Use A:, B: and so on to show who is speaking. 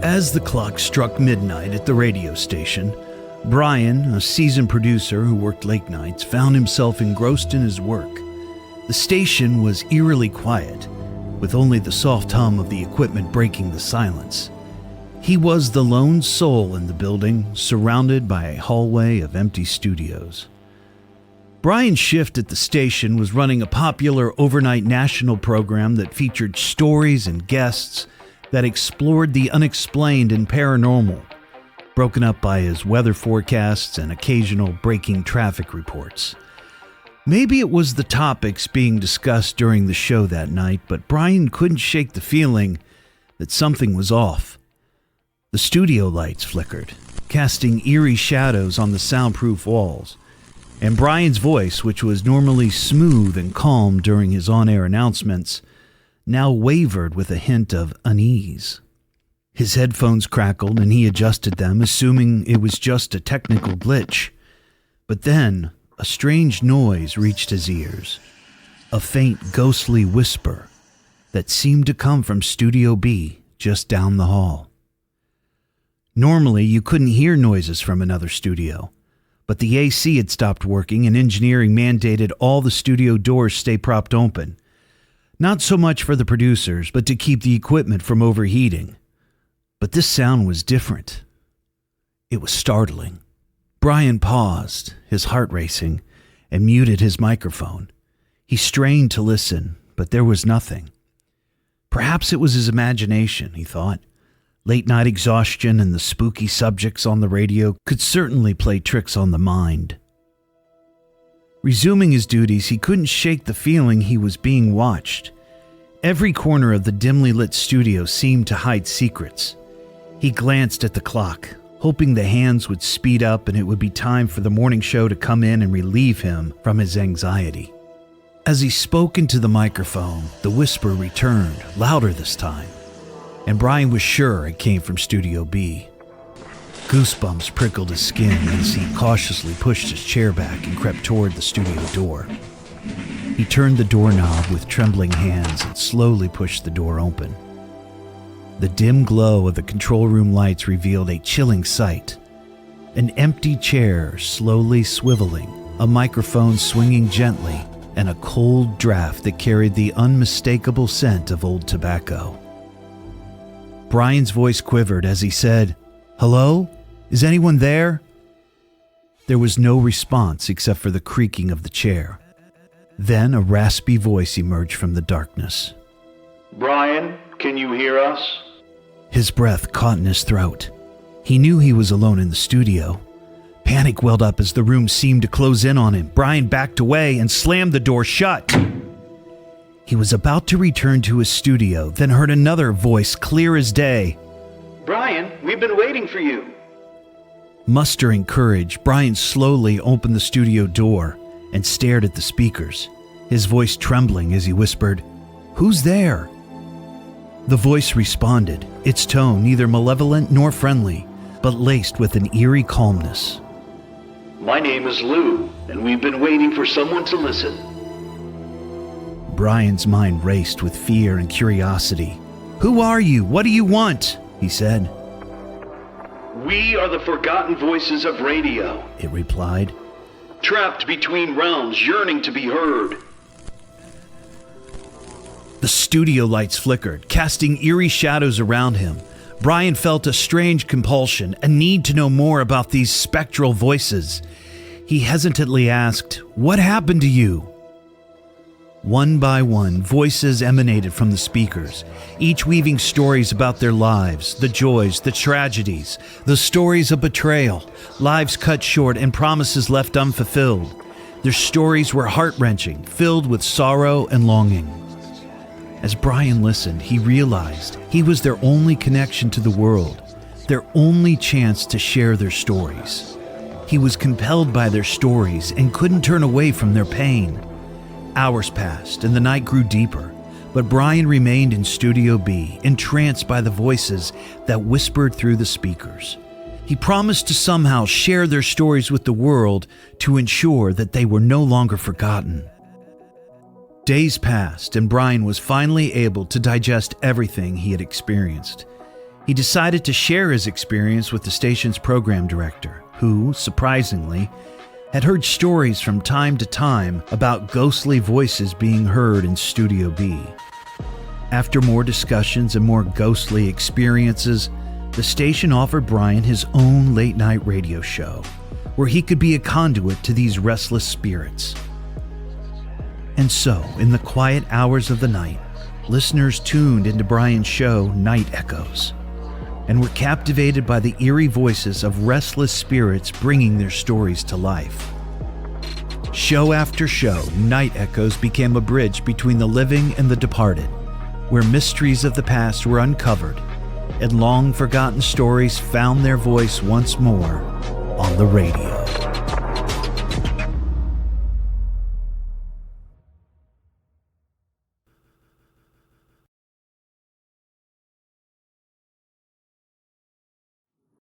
A: As the clock struck midnight at the radio station, Brian, a seasoned producer who worked late nights, found himself engrossed in his work. The station was eerily quiet, with only the soft hum of the equipment breaking the silence. He was the lone soul in the building, surrounded by a hallway of empty studios. Brian's shift at the station was running a popular overnight national program that featured stories and guests that explored the unexplained and paranormal, broken up by his weather forecasts and occasional breaking traffic reports. Maybe it was the topics being discussed during the show that night, but Brian couldn't shake the feeling that something was off. The studio lights flickered, casting eerie shadows on the soundproof walls, and Brian's voice, which was normally smooth and calm during his on-air announcements, now wavered with a hint of unease. His headphones crackled and he adjusted them, assuming it was just a technical glitch. But then, a strange noise reached his ears. A faint, ghostly whisper that seemed to come from Studio B, just down the hall. Normally, you couldn't hear noises from another studio, but the AC had stopped working and engineering mandated all the studio doors stay propped open. Not so much for the producers, but to keep the equipment from overheating. But this sound was different. It was startling. Brian paused, his heart racing, and muted his microphone. He strained to listen, but there was nothing. Perhaps it was his imagination, he thought. Late-night exhaustion and the spooky subjects on the radio could certainly play tricks on the mind. Resuming his duties, he couldn't shake the feeling he was being watched. Every corner of the dimly lit studio seemed to hide secrets. He glanced at the clock, hoping the hands would speed up and it would be time for the morning show to come in and relieve him from his anxiety. As he spoke into the microphone, the whisper returned, louder this time, and Brian was sure it came from Studio B. Goosebumps prickled his skin as he cautiously pushed his chair back and crept toward the studio door. He turned the doorknob with trembling hands and slowly pushed the door open. The dim glow of the control room lights revealed a chilling sight. An empty chair slowly swiveling, a microphone swinging gently, and a cold draft that carried the unmistakable scent of old tobacco. Brian's voice quivered as he said, "Hello? Is anyone there?" There was no response except for the creaking of the chair. Then a raspy voice emerged from the darkness.
B: "Brian, can you hear us?"
A: His breath caught in his throat. He knew he was alone in the studio. Panic welled up as the room seemed to close in on him. Brian backed away and slammed the door shut. He was about to return to his studio, then heard another voice clear as day.
B: "Brian, we've been waiting for you."
A: Mustering courage, Brian slowly opened the studio door and stared at the speakers, his voice trembling as he whispered, "Who's there?" The voice responded, its tone neither malevolent nor friendly, but laced with an eerie calmness.
B: "My name is Lou, and we've been waiting for someone to listen."
A: Brian's mind raced with fear and curiosity. "Who are you? What do you want?" he said.
B: "We are the forgotten voices of radio,"
A: it replied.
B: "Trapped between realms, yearning to be heard."
A: The studio lights flickered, casting eerie shadows around him. Brian felt a strange compulsion, a need to know more about these spectral voices. He hesitantly asked, "What happened to you?" One by one, voices emanated from the speakers, each weaving stories about their lives, the joys, the tragedies, the stories of betrayal, lives cut short and promises left unfulfilled. Their stories were heart-wrenching, filled with sorrow and longing. As Brian listened, he realized he was their only connection to the world, their only chance to share their stories. He was compelled by their stories and couldn't turn away from their pain. Hours passed and the night grew deeper, but Brian remained in Studio B, entranced by the voices that whispered through the speakers. He promised to somehow share their stories with the world to ensure that they were no longer forgotten. Days passed and Brian was finally able to digest everything he had experienced. He decided to share his experience with the station's program director, who, surprisingly, had heard stories from time to time about ghostly voices being heard in Studio B. After more discussions and more ghostly experiences, the station offered Brian his own late-night radio show, where he could be a conduit to these restless spirits. And so, in the quiet hours of the night, listeners tuned into Brian's show, Night Echoes, and were captivated by the eerie voices of restless spirits bringing their stories to life. Show after show, Night Echoes became a bridge between the living and the departed, where mysteries of the past were uncovered and long-forgotten stories found their voice once more on the radio.